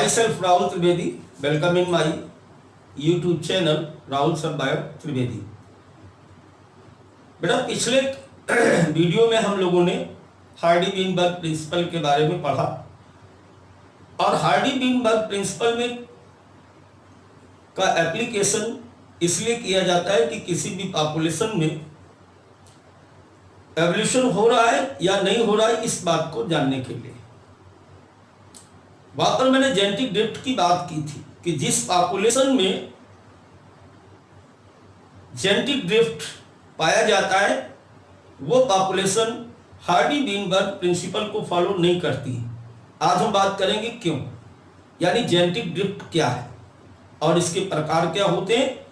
Myself Rahul Trivedi, welcome in my YouTube channel Rahul सरबायो Trivedi. बेटा पिछले video में हम लोगों ने हार्डी-वीनबर्ग प्रिंसिपल के बारे में पढ़ा और हार्डी-वीनबर्ग प्रिंसिपल में का एप्लीकेशन इसलिए किया जाता है कि किसी भी पॉपुलेशन में एवोल्यूशन हो रहा है या नहीं हो रहा है इस बात को जानने के लिए। वहां पर मैंने जेनेटिक ड्रिफ्ट की बात की थी कि जिस पॉपुलेशन में जेनेटिक ड्रिफ्ट पाया जाता है वो पॉपुलेशन हार्डी-वीनबर्ग प्रिंसिपल को फॉलो नहीं करती। आज हम बात करेंगे क्यों, यानी जेनेटिक ड्रिफ्ट क्या है और इसके प्रकार क्या होते हैं।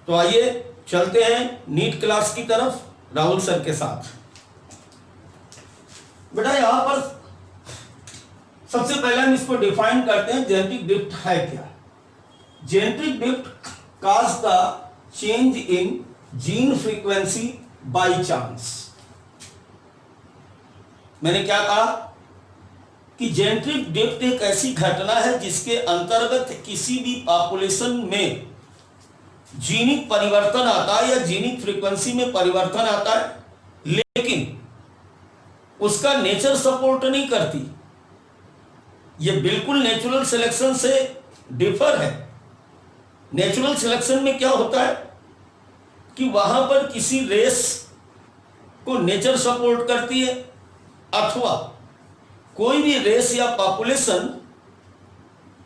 तो आइए चलते हैं नीट क्लास की तरफ राहुल सर के साथ। बेटा यहां पर सबसे पहले हम इसको डिफाइन करते हैं, जेनेटिक ड्रिफ्ट है क्या। Genetic drift cause the change in gene frequency by chance. मैंने क्या कहा कि जेनेटिक ड्रिफ्ट एक ऐसी घटना है जिसके अंतर्गत किसी भी पॉपुलेशन में जीनिक परिवर्तन आता है या जीनिक फ्रीक्वेंसी में परिवर्तन आता है, लेकिन उसका नेचर सपोर्ट नहीं करती। यह बिल्कुल नेचुरल सिलेक्शन से डिफर है। नेचुरल सिलेक्शन में क्या होता है कि वहां पर किसी रेस को नेचर सपोर्ट करती है अथवा कोई भी रेस या पॉपुलेशन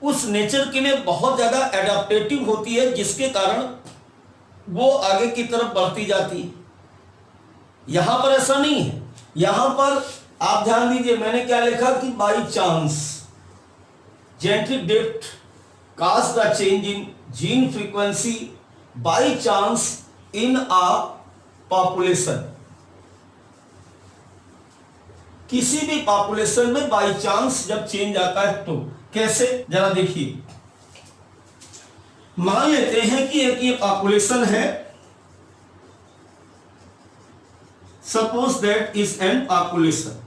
उस नेचर के लिए बहुत ज्यादा एडाप्टेटिव होती है जिसके कारण वो आगे की तरफ बढ़ती जाती है। यहां पर ऐसा नहीं है। यहां पर आप ध्यान दीजिए, मैंने क्या लिखा कि by chance genetic drift cause the change in gene frequency by chance in a population. किसी भी पॉपुलेशन में बाई चांस जब चेंज आता है तो कैसे, जरा देखिए। मान लेते हैं कि एक ये पॉपुलेशन है, suppose that is an population.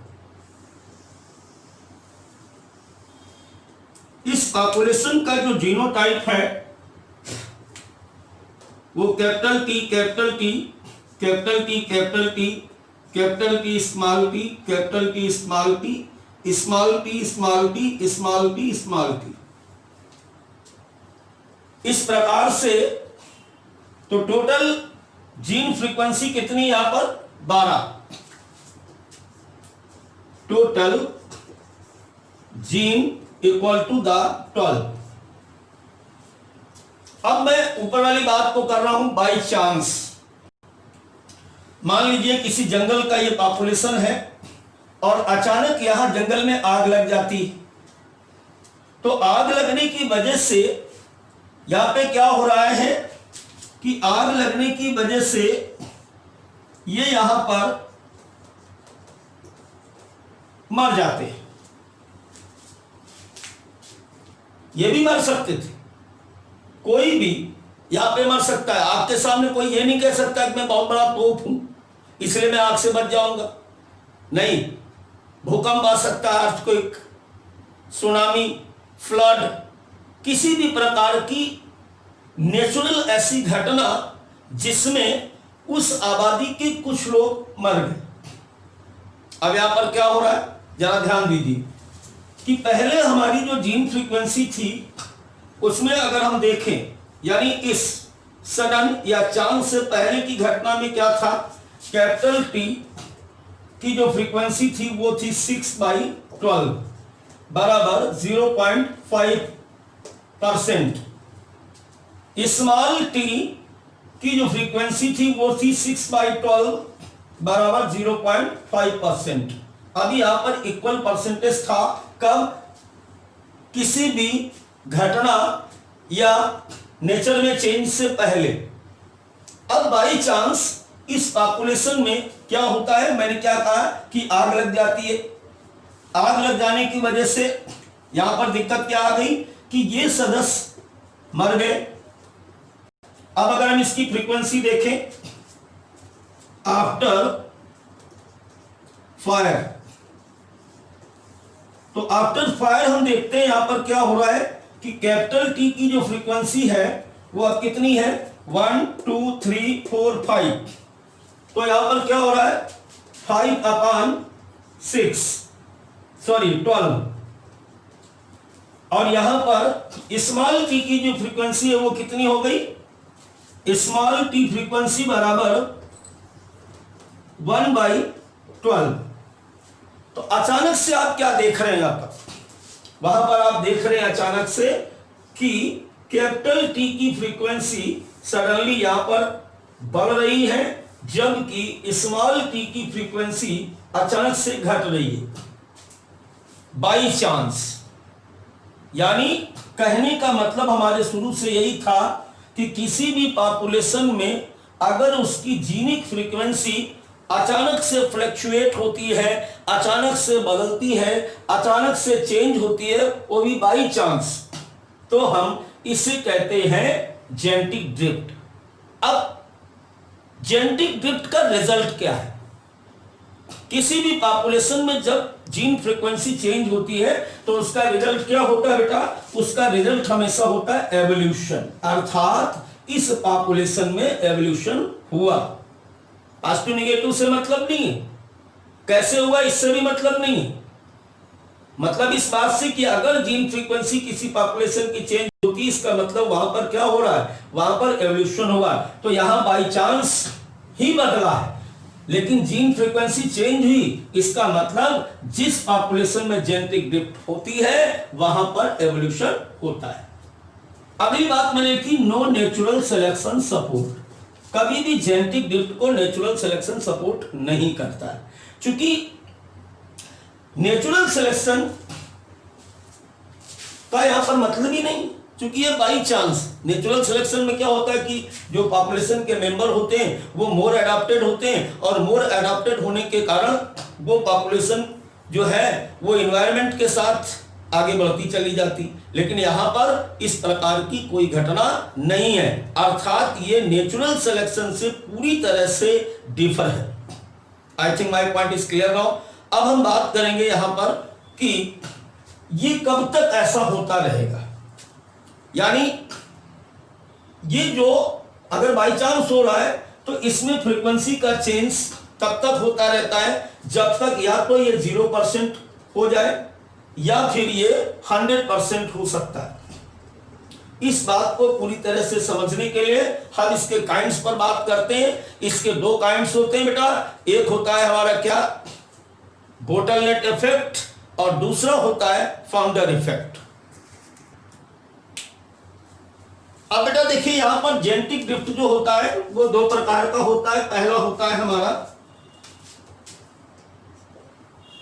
इस पॉपुलेशन का जो जीनोटाइप है वो capital T capital T capital T capital T capital T small T capital T small T small T small T small T small T, इस प्रकार से। तो total gene frequency कितनी यहां पर 12। Total gene equal to the 12। अब मैं ऊपर वाली बात को कर रहा हूं बाई चांस। मान लीजिए किसी जंगल का ये पॉपुलेशन है और अचानक यहां जंगल में आग लग जाती है। तो आग लगने की वजह से यहां पे क्या हो रहा है कि आग लगने की वजह से ये यहां पर मर जाते हैं। ये भी मर सकते थे, कोई भी यहां पे मर सकता है। आपके सामने कोई ये नहीं कह सकता कि मैं बहुत बड़ा तोप हूं इसलिए मैं आग से बच जाऊंगा। नहीं, भूकंप आ सकता है, अर्थक्वेक, सुनामी, फ्लड, किसी भी प्रकार की नेचुरल ऐसी घटना जिसमें उस आबादी के कुछ लोग मर गए। अब यहां पर क्या हो रहा है, जरा ध्यान दीजिए कि पहले हमारी जो जीन फ्रीक्वेंसी थी उसमें अगर हम देखें, यानी इस सडन या चांस से पहले की घटना में क्या था, कैपिटल टी की जो फ्रीक्वेंसी थी वो थी 6/12 बराबर 0.5%। स्मॉल टी की जो फ्रीक्वेंसी थी वो थी 6/12 बराबर 0.5%। अब यहां पर इक्वल परसेंटेज था कब, किसी भी घटना या नेचर में चेंज से पहले। अब बाई चांस इस पॉपुलेशन में क्या होता है, मैंने क्या कहा कि आग लग जाती है। आग लग जाने की वजह से यहां पर दिक्कत क्या आ गई कि ये सदस्य मर गए। अब अगर हम इसकी फ्रीक्वेंसी देखें आफ्टर फायर, तो आफ्टर फायर हम देखते हैं यहां पर क्या हो रहा है कि कैपिटल टी की जो फ्रीक्वेंसी है वो अब कितनी है 1 2 3 4 5। तो यहां पर क्या हो रहा है 5/6 सॉरी 12। और यहां पर स्मॉल टी की जो फ्रीक्वेंसी है वो कितनी हो गई स्मॉल टी फ्रीक्वेंसी बराबर 1/12। तो अचानक से आप क्या देख रहे हैं यहां पर वहां पर आप देख रहे हैं अचानक से कि कैपिटल टी की फ्रीक्वेंसी सडनली यहां पर बढ़ रही है जबकि स्मॉल टी की फ्रीक्वेंसी अचानक से घट रही है बाई चांस। यानी कहने का मतलब हमारे शुरू से यही था कि किसी भी पॉपुलेशन में अगर उसकी जीनिक फ्रीक्वेंसी अचानक से फ्लक्चुएट होती है, अचानक से बदलती है, अचानक से चेंज होती है, वो भी बाई चांस, तो हम इसे कहते हैं जेनेटिक ड्रिफ्ट। अब जेनेटिक ड्रिफ्ट का रिजल्ट क्या है? किसी भी पॉपुलेशन में जब जीन फ्रीक्वेंसी चेंज होती है तो उसका रिजल्ट क्या होता है बेटा? उसका रिजल्ट हमेशा होता है एवोल्यूशन, अर्थात इस पॉपुलेशन में एवोल्यूशन हुआ। पॉजिटिव नेगेटिव से मतलब नहीं है, कैसे हुआ इससे भी मतलब नहीं है। मतलब इस बात से कि अगर जीन फ्रीक्वेंसी किसी पॉपुलेशन की चेंज होती है इसका मतलब वहां पर क्या हो रहा है, वहां पर एवोल्यूशन हुआ। तो यहां बाई चांस ही बदला है लेकिन जीन फ्रीक्वेंसी चेंज हुई, इसका मतलब जिस पॉपुलेशन में जेनेटिक ड्रिफ्ट होती है वहां पर एवोल्यूशन होता है। अगली बात मैंने की नो नेचुरल सिलेक्शन सपोर्ट। कभी भी जेनेटिक ड्रिफ्ट को नेचुरल सिलेक्शन सपोर्ट नहीं करता है, क्योंकि नेचुरल सिलेक्शन का यहां पर मतलब ही नहीं, क्योंकि ये बाई चांस। नेचुरल सिलेक्शन में क्या होता है कि जो पॉपुलेशन के मेंबर होते हैं वो मोर एडाप्टेड होते हैं और मोर एडाप्टेड होने के कारण वो पॉपुलेशन जो है वो एनवायरनमेंट के साथ आगे बढ़ती चली जाती। लेकिन यहां पर इस प्रकार की कोई घटना नहीं है, अर्थात ये नेचुरल सिलेक्शन से पूरी तरह से डिफर है। I think my point is clear now. अब हम बात करेंगे यहां पर कि ये कब तक ऐसा होता रहेगा। यानी ये जो अगर बाई चांस हो रहा है तो इसमें फ्रीक्वेंसी का चेंज तब तक होता रहता है जब तक या तो ये 0% हो जाए या फिर ये 100% हो सकता है। इस बात को पूरी तरह से समझने के लिए हम इसके काइंड्स पर बात करते हैं। इसके दो काइंड्स होते हैं बेटा, एक होता है हमारा क्या बोटलनेक इफेक्ट और दूसरा होता है फाउंडर इफेक्ट। अब बेटा देखिए यहां पर जेनेटिक ड्रिफ्ट जो होता है वो दो प्रकार का होता है। पहला होता है हमारा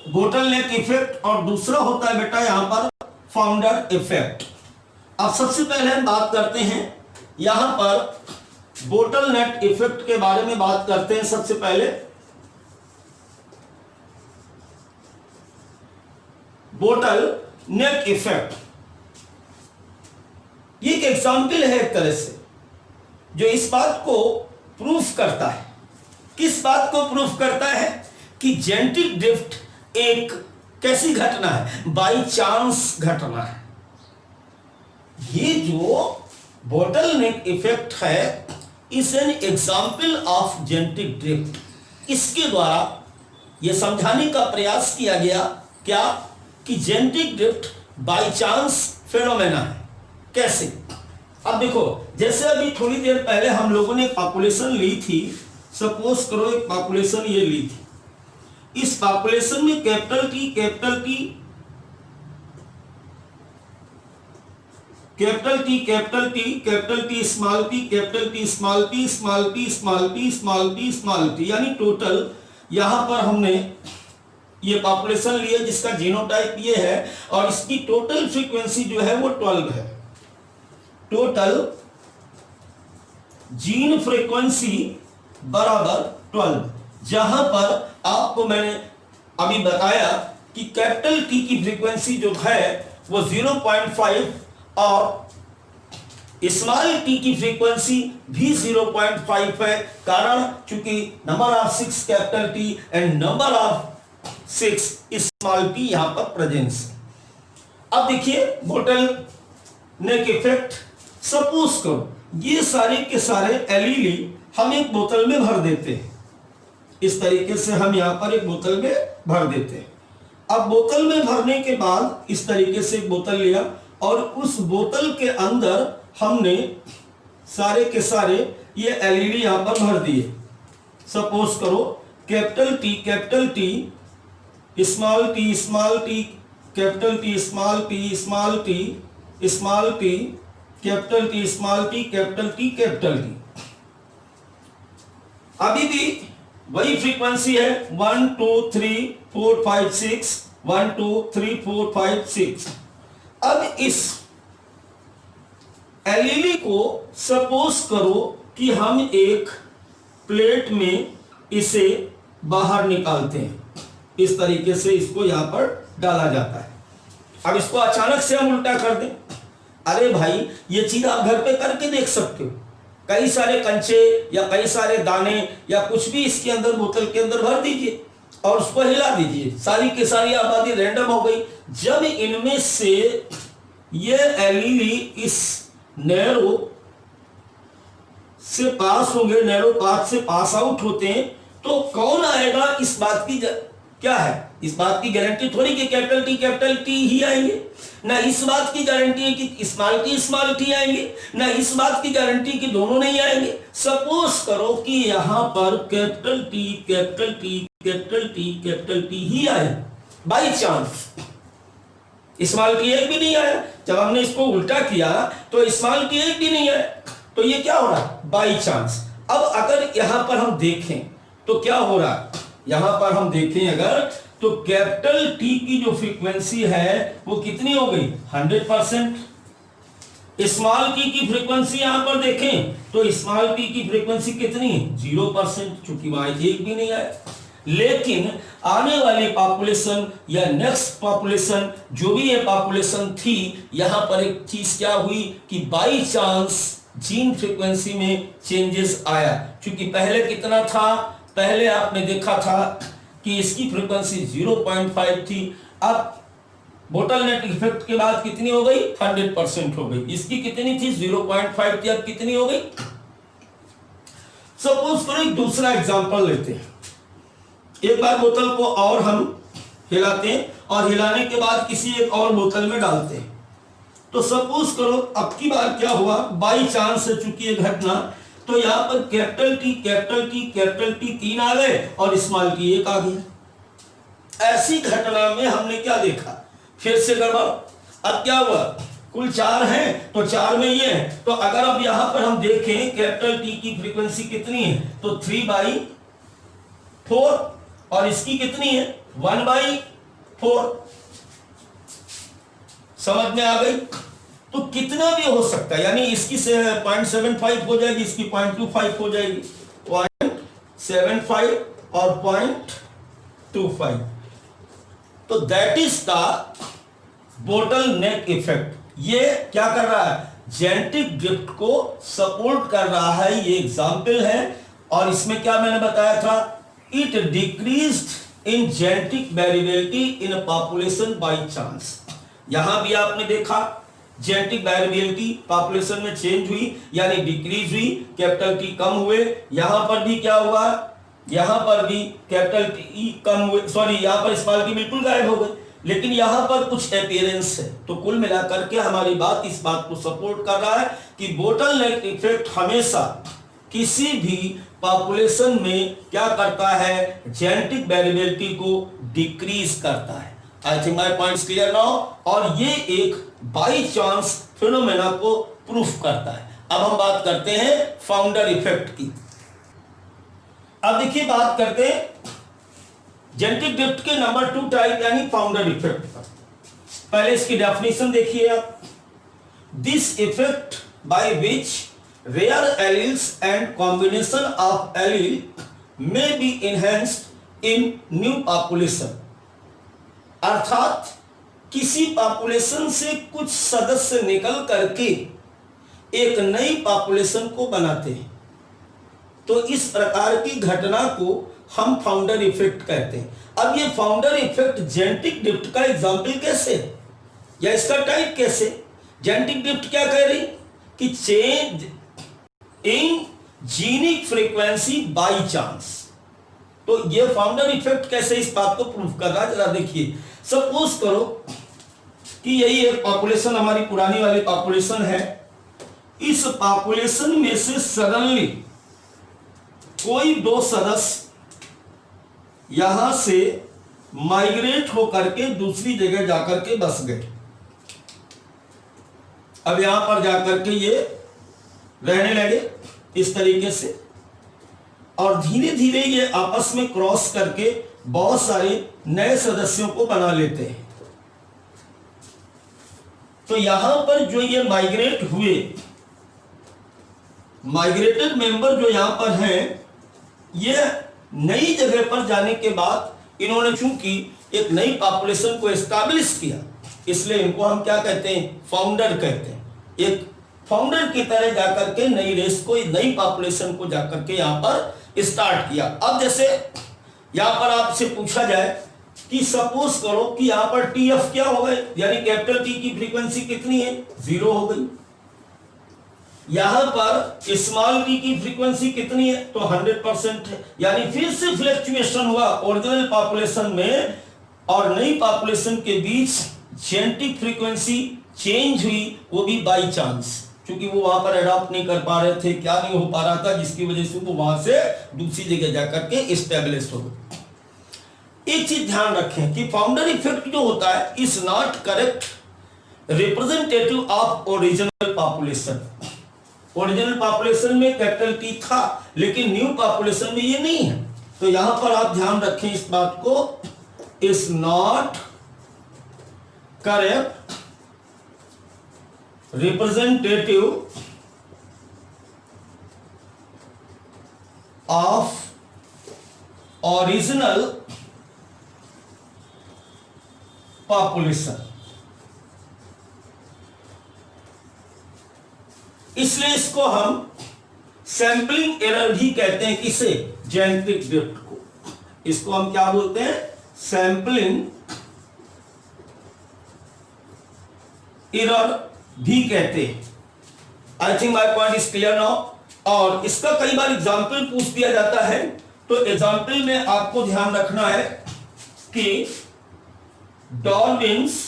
बोटलनेक इफेक्ट और दूसरा होता है बेटा यहां पर फाउंडर इफेक्ट। अब सबसे पहले हम बात करते हैं यहां पर बोटलनेक इफेक्ट के बारे में बात करते हैं। सबसे पहले बोटलनेक इफेक्ट ये एक एग्जाम्पल है एक तरह से जो इस बात को प्रूफ करता है। किस बात को प्रूफ करता है कि जेनेटिक ड्रिफ्ट एक कैसी घटना है, बाई चांस घटना है। ये जो बोटलनेक इफेक्ट है is an example of genetic drift. इसके द्वारा यह समझाने का प्रयास किया गया क्या कि genetic drift by chance phenomena है। कैसे? अब देखो जैसे अभी थोड़ी देर पहले हम लोगों ने पॉपुलेशन ली थी, सपोज करो एक पॉपुलेशन ये ली थी। इस पॉपुलेशन में capital T capital T capital T capital T capital T small T capital T small T small T small T small T small T, यानी टोटल यहां पर हमने ये पॉपुलेशन ली है जिसका जीनोटाइप ये है और इसकी टोटल फ्रीक्वेंसी जो है वो 12 है। टोटल जीन फ्रीक्वेंसी बराबर 12, जहां पर आपको मैंने अभी बताया कि कैपिटल टी की फ्रीक्वेंसी जो है वो 0.5 और स्मॉल टी की फ्रीक्वेंसी भी 0.5 है। कारण चूंकि number of 6 capital T and number of 6 small T यहां पर प्रेजेंस। अब देखिए बोटल नेक इफेक्ट, सपोज करो ये सारे के सारे एलीली हम एक बोतल में भर देते हैं। इस तरीके से हम यहां पर एक बोतल में भर देते हैं। अब बोतल में भरने के बाद इस तरीके से एक बोतल लिया और उस बोतल के अंदर हमने सारे के सारे ये एलईडी यहां पर भर दिए। सपोज करो capital T, small T, capital T, small T, small T, small T, capital T, small T, capital T, capital T. अभी भी वही फ्रीक्वेंसी है 1 2 3 4 5 6, 1 2 3 4 5 6। अब इस एलईडी को सपोज करो कि हम एक प्लेट में इसे बाहर निकालते हैं। इस तरीके से इसको यहां पर डाला जाता है। अब इसको अचानक से हम उल्टा कर दें। अरे भाई ये चीज आप घर पे करके देख सकते हो। कई सारे कंचे या कई सारे दाने या कुछ भी इसके अंदर बोतल के अंदर भर दीजिए और उसको हिला दीजिए, सारी की सारी आबादी रैंडम हो गई। जब इनमें से ये एलईडी इस नैरो से पास होंगे, नैरो पाथ से पास आउट होते हैं, तो कौन आएगा इस बात की क्या है, इस बात की गारंटी थोड़ी कि कैपिटल टी ही आएंगे। ना इस बात की गारंटी है कि स्मॉल टी आएंगे, ना इस बात की गारंटी कि दोनों नहीं आएंगे। सपोज करो कि यहां पर कैपिटल टी ही आए, बाई चांस स्मॉल टी एक भी नहीं आया। जब हमने इसको उल्टा किया तो स्मॉल टी एक भी नहीं आया, तो ये क्या हो रहा है, बाई चांस। अब अगर यहां पर हम देखें तो क्या हो रहा है, यहां पर हम देखें अगर तो कैपिटल टी की जो फ्रीक्वेंसी है वो कितनी हो गई, 100%। स्मॉल टी की फ्रीक्वेंसी यहां पर देखें तो स्मॉल टी की फ्रीक्वेंसी कितनी है, 0%, चूंकि वहां एक भी नहीं आया। लेकिन आने वाली पॉपुलेशन या नेक्स्ट पॉपुलेशन जो भी ये पॉपुलेशन थी, यहां पर एक चीज क्या हुई कि बाई चांस जीन फ्रीक्वेंसी में चेंजेस आया। क्योंकि पहले कितना था, पहले आपने देखा था कि इसकी फ्रीक्वेंसी 0.5 थी, अब बोटल नेट इफेक्ट के बाद कितनी हो गई, 100% हो गई। इसकी कितनी थी, 0.5 थी, अब कितनी हो गई। सपोज करो एक दूसरा एग्जांपल लेते हैं। एक बार बोतल को और हम हिलाते हैं और हिलाने के बाद किसी एक और बोतल में डालते हैं। तो सपोज करो अब की बार क्या हुआ, बाई चांस से चूंकि ये घटना, तो यहां पर कैपिटल टी 3 आ गए और स्मॉल टी 1 आ गया। ऐसी घटना में हमने क्या देखा, फिर से गड़बड़। अब क्या हुआ, कुल 4 हैं तो 4 में ये है, तो अगर अब यहां पर हम देखें कैपिटल टी की फ्रीक्वेंसी कितनी है, तो 3/4 और इसकी कितनी है, 1/4। समझ में आ गई। तो कितना भी हो सकता है, यानी इसकी 0.75 हो जाएगी, इसकी 0.25 हो जाएगी, 0.75 और 0.25। तो that is the bottle neck effect. ये क्या कर रहा है, जेनेटिक ड्रिफ्ट को सपोर्ट कर रहा है। ये एग्जाम्पल है। और इसमें क्या मैंने बताया था, it decreased in genetic variability in population by chance. यहां भी आपने देखा जेनेटिक वेरिएबिलिटी पॉपुलेशन में चेंज हुई, यानी डिक्रीज हुई, कैपिटल टी कम हुए। यहां पर भी क्या हुआ, यहां पर भी कैपिटल टी कम हुए, सॉरी यहां पर स्मॉल टी बिल्कुल गायब हो गए, लेकिन यहां पर कुछ अपीयरेंस है। तो कुल मिलाकर के हमारी बात इस बात को सपोर्ट कर रहा है कि बोटल नेक इफेक्ट हमेशा किसी भी पॉपुलेशन में क्या करता है, जेनेटिक वेरिएबिलिटी को डिक्रीज करता है। I think my points clear now. और ये एक बाई चांस फिनोमेना को प्रूफ करता है। अब हम बात करते हैं फाउंडर इफेक्ट की। अब देखिए बात करते हैं जेनेटिक ड्रिफ्ट के नंबर 2 टाइप यानी फाउंडर इफेक्ट का। पहले इसकी डेफिनेशन देखिए आप। This effect by which rare alleles and combination of allele may be enhanced in new population. अर्थात किसी पॉपुलेशन से कुछ सदस्य निकल करके एक नई पॉपुलेशन को बनाते हैं, तो इस प्रकार की घटना को हम फाउंडर इफेक्ट कहते हैं। अब ये फाउंडर इफेक्ट जेनेटिक ड्रिफ्ट का एग्जाम्पल कैसे, या इसका टाइप कैसे, जेनेटिक ड्रिफ्ट क्या कह रही कि change in genic frequency by chance. तो ये फाउंडर इफेक्ट कैसे इस बात को प्रूव कर रहा है, जरा देखिए। सपोज करो कि यही एक पॉपुलेशन हमारी पुरानी वाली पॉपुलेशन है, इस पॉपुलेशन में से सडनली कोई दो सदस्य यहां से माइग्रेट होकर के दूसरी जगह जाकर के बस गए। अब यहां पर जाकर के ये रहने लगे इस तरीके से, और धीरे धीरे ये आपस में क्रॉस करके बहुत सारे नए सदस्यों को बना लेते हैं। तो यहां पर जो ये माइग्रेट हुए, माइग्रेटेड मेंबर जो यहां पर हैं, ये नई जगह पर जाने के बाद इन्होंने चूंकि एक नई पॉपुलेशन को एस्टैब्लिश किया, इसलिए इनको हम क्या कहते हैं, फाउंडर कहते हैं। एक फाउंडर की तरह जाकर के नई रेस को, नई पॉपुलेशन को जाकर के यहां पर स्टार्ट किया। अब जैसे यहां पर आपसे पूछा जाए कि सपोज करो कि यहां पर टीएफ क्या हो गए, यानी कैपिटल टी की फ्रीक्वेंसी कितनी है, 0 हो गई। यहां पर स्मॉल टी की फ्रीक्वेंसी कितनी है, तो 100% है, यानी फिर से फ्लक्चुएशन हुआ ओरिजिनल पॉपुलेशन में और नई पॉपुलेशन के बीच। जेनेटिक फ्रीक्वेंसी चेंज हुई, वो भी बाई चांस, क्योंकि वो वहां पर अडॉप्ट नहीं कर पा रहे थे, क्या नहीं हो पा रहा था, जिसकी वजह से वो वहां से दूसरी जगह जाकर के एस्टैब्लिश हो गए। एक चीज ध्यान रखें कि फाउंडर इफेक्ट जो होता है is not correct representative of original population. Original population में कैपिटल टी था, लेकिन न्यू पॉपुलेशन में ये नहीं है। तो यहां पर आप ध्यान रखें इस बात को, is not correct representative of original population. इसलिए इसको हम सैंपलिंग एरर भी कहते हैं। किसे, जेनेटिक ड्रिफ्ट को। इसको हम क्या बोलते हैं, सैंपलिंग एरर भी कहते हैं। I think my point is clear now. और इसका कई बार एग्जाम्पल पूछ दिया जाता है, तो एग्जाम्पल में आपको ध्यान रखना है कि dolphins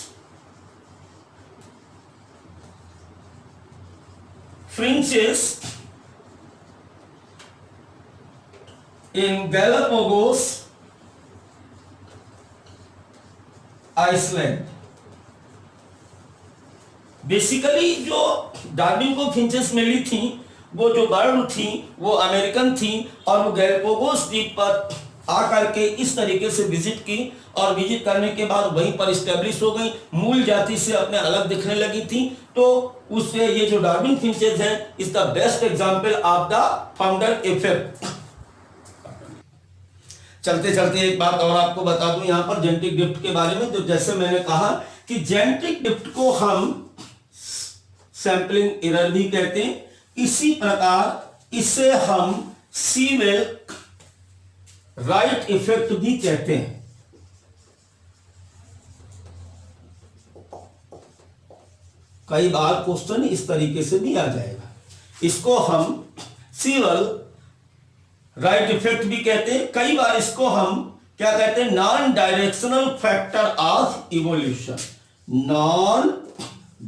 finches in Galapagos Iceland। Basically जो डार्विन को फिंचेस मिली थी, वो जो बर्ड थी वो अमेरिकन थी, और वो गैलापागोस द्वीप पर आकर के इस तरीके से विजिट की, और विजिट करने के बाद वहीं पर स्टैब्लिश हो गई, मूल जाति से अपने अलग दिखने लगी थी। तो उससे ये जो डार्विन फिंचेस है is the best example of the founder effect. चलते चलते एक बात और आपको बता दूं यहां पर जेनेटिक ड्रिफ्ट के बारे में। तो जैसे मैंने कहा कि जेनेटिक ड्रिफ्ट को हम सैंपलिंग एरर भी कहते हैं, इसी प्रकार इसे हम सीवेल राइट इफेक्ट भी कहते हैं। कई बार क्वेश्चन इस तरीके से भी आ जाएगा। इसको हम सीवेल राइट इफेक्ट भी कहते हैं। कई बार इसको हम क्या कहते हैं, non directional factor of evolution. Non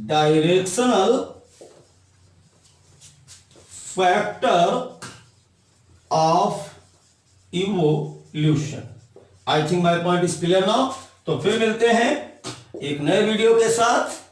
directional factor of evolution. I think my point is clear now. तो फिर मिलते हैं एक नए वीडियो के साथ।